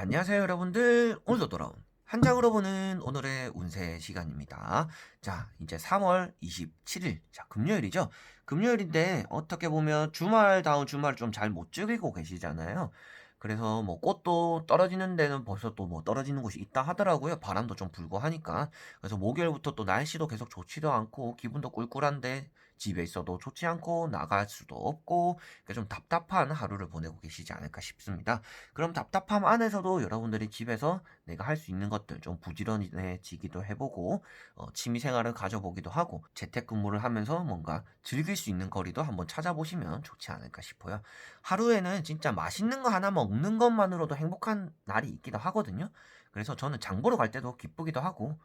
자, 안녕하세요, 여러분들. 오늘도 돌아온 한 장으로 보는 오늘의 운세 시간입니다. 자, 이제 3월 27일. 자, 금요일이죠. 금요일인데 어떻게 보면 주말 다운 주말 좀 잘 못 즐기고 계시잖아요. 그래서 뭐 꽃도 떨어지는 데는 벌써 또 뭐 떨어지는 곳이 있다 하더라고요. 바람도 좀 불고 하니까. 그래서 목요일부터 또 날씨도 계속 좋지도 않고 기분도 꿀꿀한데 집에 있어도 좋지 않고 나갈 수도 없고 좀 답답한 하루를 보내고 계시지 않을까 싶습니다. 그럼 답답함 안에서도 여러분들이 집에서 내가 할 수 있는 것들 좀 부지런해지기도 해보고 취미 생활을 가져보기도 하고 재택근무를 하면서 뭔가 즐길 수 있는 거리도 한번 찾아보시면 좋지 않을까 싶어요. 하루에는 진짜 맛있는 거 하나 먹는 것만으로도 행복한 날이 있기도 하거든요. 그래서 저는 장 보러 갈 때도 기쁘기도 하고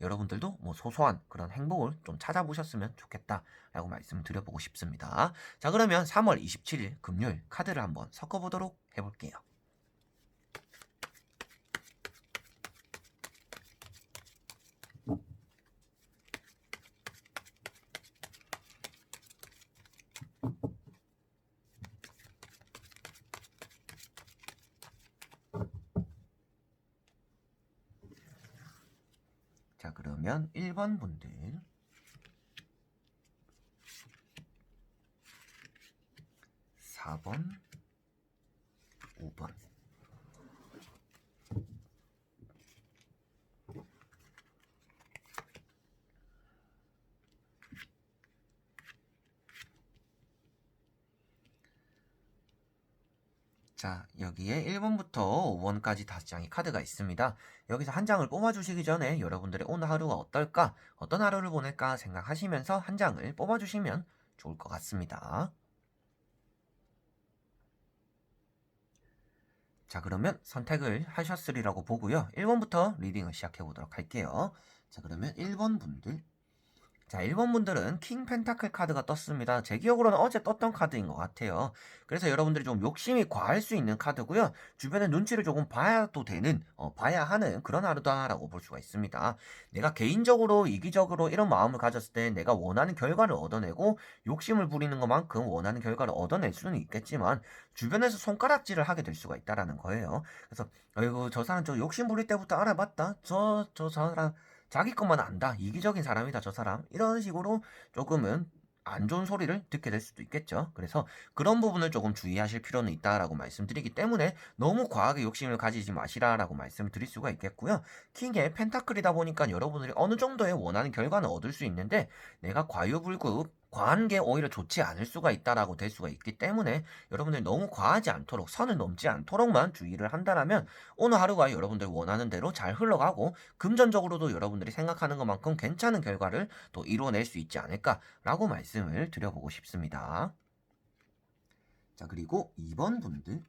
여러분들도 뭐 소소한 그런 행복을 좀 찾아보셨으면 좋겠다라고 말씀드려보고 싶습니다. 자, 그러면 3월 27일 금요일 카드를 한번 섞어보도록 해볼게요. 자, 그러면 1번 분들, 4번, 5번. 자, 여기에 1번부터 5번까지 5장의 카드가 있습니다. 여기서 한 장을 뽑아주시기 전에 여러분들의 오늘 하루가 어떨까, 어떤 하루를 보낼까 생각하시면서 한 장을 뽑아주시면 좋을 것 같습니다. 자, 그러면 선택을 하셨으리라고 보고요. 1번부터 리딩을 시작해 보도록 할게요. 자, 그러면 1번 분들. 자, 1번 분들은 킹 펜타클 카드가 떴습니다. 제 기억으로는 어제 떴던 카드인 것 같아요. 그래서 여러분들이 좀 욕심이 과할 수 있는 카드고요. 주변의 눈치를 조금 봐야도 되는, 봐야 하는 그런 하루다라고 볼 수가 있습니다. 내가 개인적으로 이기적으로 이런 마음을 가졌을 때 내가 원하는 결과를 얻어내고 욕심을 부리는 것만큼 원하는 결과를 얻어낼 수는 있겠지만 주변에서 손가락질을 하게 될 수가 있다라는 거예요. 그래서 아이고 저 사람 저 욕심 부릴 때부터 알아봤다. 저 사람 자기 것만 안다. 이기적인 사람이다, 저 사람. 이런 식으로 조금은 안 좋은 소리를 듣게 될 수도 있겠죠. 그래서 그런 부분을 조금 주의하실 필요는 있다라고 말씀드리기 때문에 너무 과하게 욕심을 가지지 마시라라고 말씀을 드릴 수가 있겠고요. 킹의 펜타클이다 보니까 여러분들이 어느 정도의 원하는 결과는 얻을 수 있는데 내가 과유불급 과한 게 오히려 좋지 않을 수가 있다라고 될 수가 있기 때문에 여러분들이 너무 과하지 않도록 선을 넘지 않도록만 주의를 한다라면 오늘 하루가 여러분들 원하는 대로 잘 흘러가고 금전적으로도 여러분들이 생각하는 것만큼 괜찮은 결과를 또 이뤄낼 수 있지 않을까라고 말씀을 드려보고 싶습니다. 자, 그리고 2번 분들.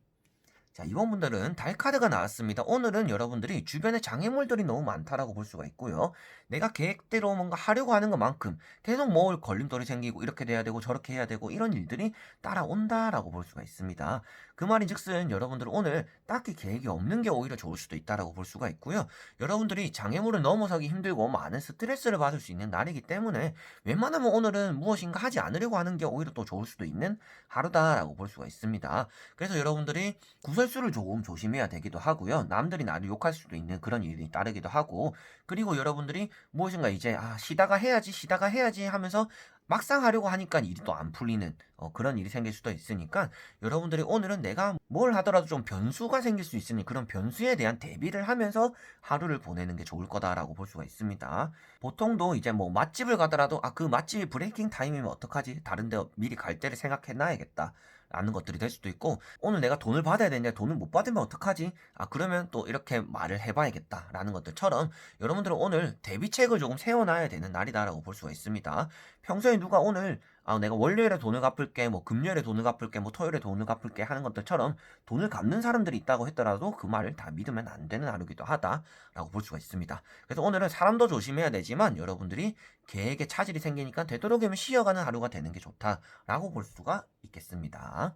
자, 이번 분들은 달 카드가 나왔습니다. 오늘은 여러분들이 주변에 장애물들이 너무 많다라고 볼 수가 있고요. 내가 계획대로 뭔가 하려고 하는 것만큼 계속 뭐 걸림돌이 생기고 이렇게 돼야 되고 저렇게 해야 되고 이런 일들이 따라온다라고 볼 수가 있습니다. 그 말인즉슨 여러분들은 오늘 딱히 계획이 없는 게 오히려 좋을 수도 있다라고 볼 수가 있고요. 여러분들이 장애물을 넘어서기 힘들고 많은 스트레스를 받을 수 있는 날이기 때문에 웬만하면 오늘은 무엇인가 하지 않으려고 하는 게 오히려 또 좋을 수도 있는 하루다라고 볼 수가 있습니다. 그래서 여러분들이 구설수를 조금 조심해야 되기도 하고요. 남들이 나를 욕할 수도 있는 그런 일이 따르기도 하고, 그리고 여러분들이 무엇인가 이제 쉬다가 해야지 하면서 막상 하려고 하니까 일이 또 안 풀리는 그런 일이 생길 수도 있으니까 여러분들이 오늘은 내가 뭘 하더라도 좀 변수가 생길 수 있으니 그런 변수에 대한 대비를 하면서 하루를 보내는 게 좋을 거다라고 볼 수가 있습니다. 보통도 이제 뭐 맛집을 가더라도 그 맛집이 브레이킹 타임이면 어떡하지? 다른 데 미리 갈 때를 생각해 놔야겠다. 라는 것들이 될 수도 있고 오늘 내가 돈을 받아야 되는데 돈을 못 받으면 어떡하지? 그러면 또 이렇게 말을 해봐야겠다 라는 것들처럼 여러분들은 오늘 대비책을 조금 세워놔야 되는 날이다라고 볼 수가 있습니다. 평소에 누가 오늘 내가 월요일에 돈을 갚을게 뭐 금요일에 돈을 갚을게 뭐 토요일에 돈을 갚을게 하는 것들처럼 돈을 갚는 사람들이 있다고 했더라도 그 말을 다 믿으면 안 되는 하루기도 하다라고 볼 수가 있습니다. 그래서 오늘은 사람도 조심해야 되지만 여러분들이 계획에 차질이 생기니까 되도록이면 쉬어가는 하루가 되는 게 좋다라고 볼 수가 있겠습니다.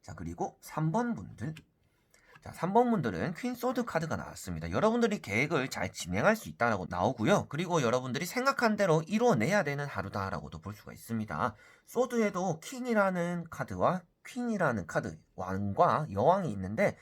자, 그리고 3번 분들. 자, 3번 분들은 퀸 소드 카드가 나왔습니다. 여러분들이 계획을 잘 진행할 수 있다라고 나오고요. 그리고 여러분들이 생각한 대로 이뤄내야 되는 하루다라고도 볼 수가 있습니다. 소드에도 킹이라는 카드와 퀸이라는 카드, 왕과 여왕이 있는데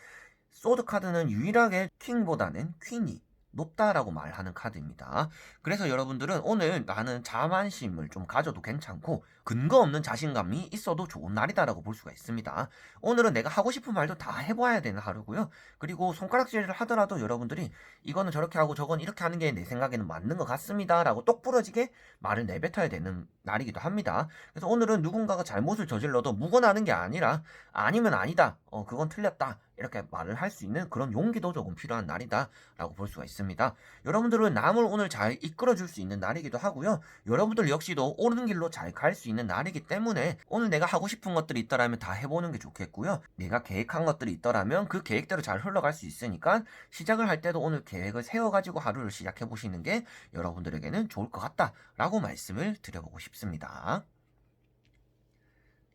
소드 카드는 유일하게 킹보다는 퀸이 높다라고 말하는 카드입니다. 그래서 여러분들은 오늘 나는 자만심을 좀 가져도 괜찮고 근거 없는 자신감이 있어도 좋은 날이다라고 볼 수가 있습니다. 오늘은 내가 하고 싶은 말도 다 해봐야 되는 하루고요. 그리고 손가락질을 하더라도 여러분들이 이거는 저렇게 하고 저건 이렇게 하는 게 내 생각에는 맞는 것 같습니다 라고 똑부러지게 말을 내뱉어야 되는 날이기도 합니다. 그래서 오늘은 누군가가 잘못을 저질러도 묵어나는 게 아니라 아니면 아니다, 그건 틀렸다, 이렇게 말을 할 수 있는 그런 용기도 조금 필요한 날이다 라고 볼 수가 있습니다. 여러분들은 남을 오늘 잘 이끌어 줄 수 있는 날이기도 하고요. 여러분들 역시도 옳은 길로 잘 갈 수 있는 날이기 때문에 오늘 내가 하고 싶은 것들이 있더라면 다 해보는 게 좋겠고요. 내가 계획한 것들이 있더라면 그 계획대로 잘 흘러갈 수 있으니까 시작을 할 때도 오늘 계획을 세워가지고 하루를 시작해 보시는 게 여러분들에게는 좋을 것 같다 라고 말씀을 드려보고 싶습니다.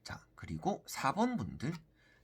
자, 그리고 4번 분들.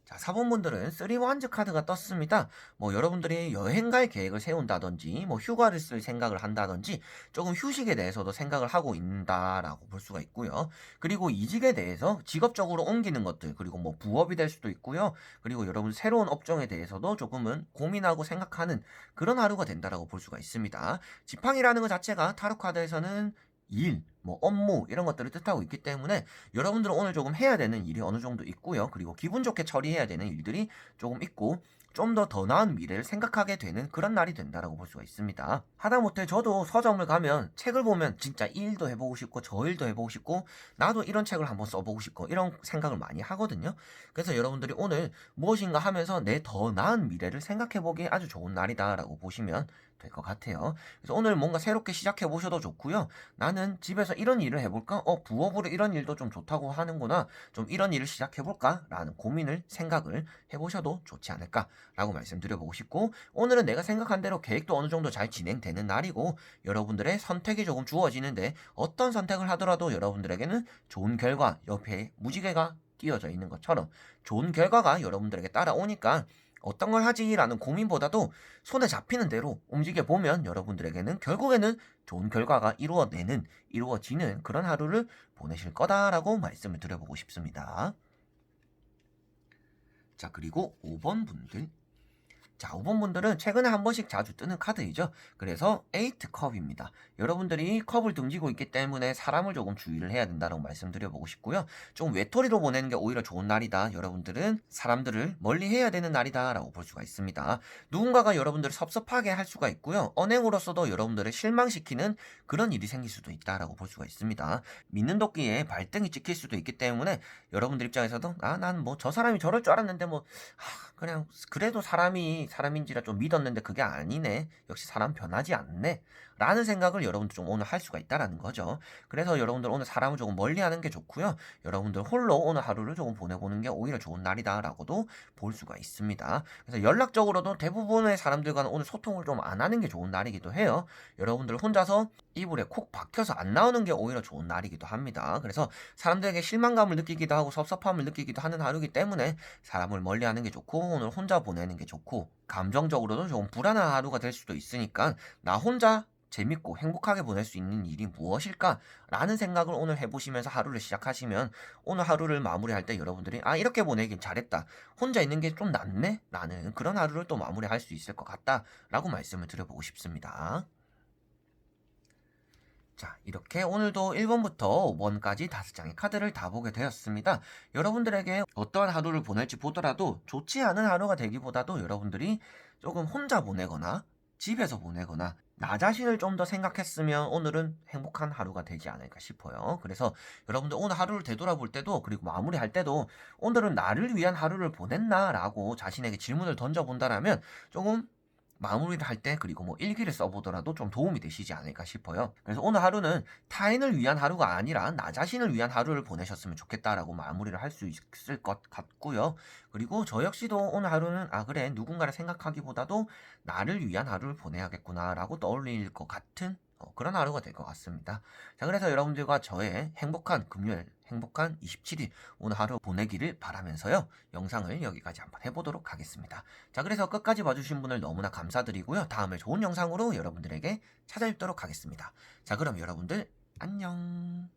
자, 4번 분들은 3원즈 카드가 떴습니다. 여러분들이 여행 갈 계획을 세운다든지, 휴가를 쓸 생각을 한다든지, 조금 휴식에 대해서도 생각을 하고 있다라고 볼 수가 있고요. 그리고 이직에 대해서 직업적으로 옮기는 것들, 그리고 부업이 될 수도 있고요. 그리고 여러분 새로운 업종에 대해서도 조금은 고민하고 생각하는 그런 하루가 된다라고 볼 수가 있습니다. 지팡이라는 것 자체가 타로 카드에서는 일, 업무 이런 것들을 뜻하고 있기 때문에 여러분들은 오늘 조금 해야 되는 일이 어느 정도 있고요. 그리고 기분 좋게 처리해야 되는 일들이 조금 있고 좀 더 나은 미래를 생각하게 되는 그런 날이 된다라고 볼 수가 있습니다. 하다못해 저도 서점을 가면 책을 보면 진짜 이 일도 해보고 싶고 저 일도 해보고 싶고 나도 이런 책을 한번 써보고 싶고 이런 생각을 많이 하거든요. 그래서 여러분들이 오늘 무엇인가 하면서 내 더 나은 미래를 생각해보기에 아주 좋은 날이다라고 보시면 될 것 같아요. 그래서 오늘 뭔가 새롭게 시작해 보셔도 좋고요. 나는 집에서 이런 일을 해볼까? 부업으로 이런 일도 좀 좋다고 하는구나. 좀 이런 일을 시작해볼까? 라는 고민을, 생각을 해보셔도 좋지 않을까? 라고 말씀드려보고 싶고, 오늘은 내가 생각한 대로 계획도 어느 정도 잘 진행되는 날이고, 여러분들의 선택이 조금 주어지는데, 어떤 선택을 하더라도 여러분들에게는 좋은 결과, 옆에 무지개가 띄어져 있는 것처럼 좋은 결과가 여러분들에게 따라오니까 어떤 걸 하지라는 고민보다도 손에 잡히는 대로 움직여 보면 여러분들에게는 결국에는 좋은 결과가 이루어지는 그런 하루를 보내실 거다라고 말씀을 드려보고 싶습니다. 자, 그리고 5번 분들. 자, 5번 분들은 최근에 한 번씩 자주 뜨는 카드이죠. 그래서 8컵입니다. 여러분들이 컵을 등지고 있기 때문에 사람을 조금 주의를 해야 된다고 말씀드려보고 싶고요. 좀 외톨이로 보내는 게 오히려 좋은 날이다. 여러분들은 사람들을 멀리 해야 되는 날이다 라고 볼 수가 있습니다. 누군가가 여러분들을 섭섭하게 할 수가 있고요. 언행으로서도 여러분들을 실망시키는 그런 일이 생길 수도 있다라고 볼 수가 있습니다. 믿는 도끼에 발등이 찍힐 수도 있기 때문에 여러분들 입장에서도 난 저 사람이 저럴 줄 알았는데 그냥 그래도 사람인지라 좀 믿었는데 그게 아니네. 역시 사람 변하지 않네. 라는 생각을 여러분들 좀 오늘 할 수가 있다라는 거죠. 그래서 여러분들 오늘 사람을 조금 멀리 하는 게 좋고요. 여러분들 홀로 오늘 하루를 조금 보내보는 게 오히려 좋은 날이다라고도 볼 수가 있습니다. 그래서 연락적으로도 대부분의 사람들과는 오늘 소통을 좀 안 하는 게 좋은 날이기도 해요. 여러분들 혼자서 이불에 콕 박혀서 안 나오는 게 오히려 좋은 날이기도 합니다. 그래서 사람들에게 실망감을 느끼기도 하고 섭섭함을 느끼기도 하는 하루이기 때문에 사람을 멀리 하는 게 좋고 오늘 혼자 보내는 게 좋고 감정적으로도 좀 불안한 하루가 될 수도 있으니까 나 혼자 재밌고 행복하게 보낼 수 있는 일이 무엇일까? 라는 생각을 오늘 해보시면서 하루를 시작하시면 오늘 하루를 마무리할 때 여러분들이 이렇게 보내긴 잘했다. 혼자 있는 게 좀 낫네? 라는 그런 하루를 또 마무리할 수 있을 것 같다. 라고 말씀을 드려보고 싶습니다. 자, 이렇게 오늘도 1번부터 5번까지 5장의 카드를 다 보게 되었습니다. 여러분들에게 어떠한 하루를 보낼지 보더라도 좋지 않은 하루가 되기보다도 여러분들이 조금 혼자 보내거나 집에서 보내거나 나 자신을 좀 더 생각했으면 오늘은 행복한 하루가 되지 않을까 싶어요. 그래서 여러분들 오늘 하루를 되돌아볼 때도 그리고 마무리할 때도 오늘은 나를 위한 하루를 보냈나? 라고 자신에게 질문을 던져본다라면 조금 마무리를 할 때 그리고 일기를 써보더라도 좀 도움이 되시지 않을까 싶어요. 그래서 오늘 하루는 타인을 위한 하루가 아니라 나 자신을 위한 하루를 보내셨으면 좋겠다라고 마무리를 할 수 있을 것 같고요. 그리고 저 역시도 오늘 하루는 그래 누군가를 생각하기보다도 나를 위한 하루를 보내야겠구나 라고 떠올릴 것 같은 그런 하루가 될 것 같습니다. 자, 그래서 여러분들과 저의 행복한 금요일, 행복한 27일 오늘 하루 보내기를 바라면서요. 영상을 여기까지 한번 해보도록 하겠습니다. 자, 그래서 끝까지 봐주신 분들 너무나 감사드리고요. 다음에 좋은 영상으로 여러분들에게 찾아뵙도록 하겠습니다. 자, 그럼 여러분들 안녕.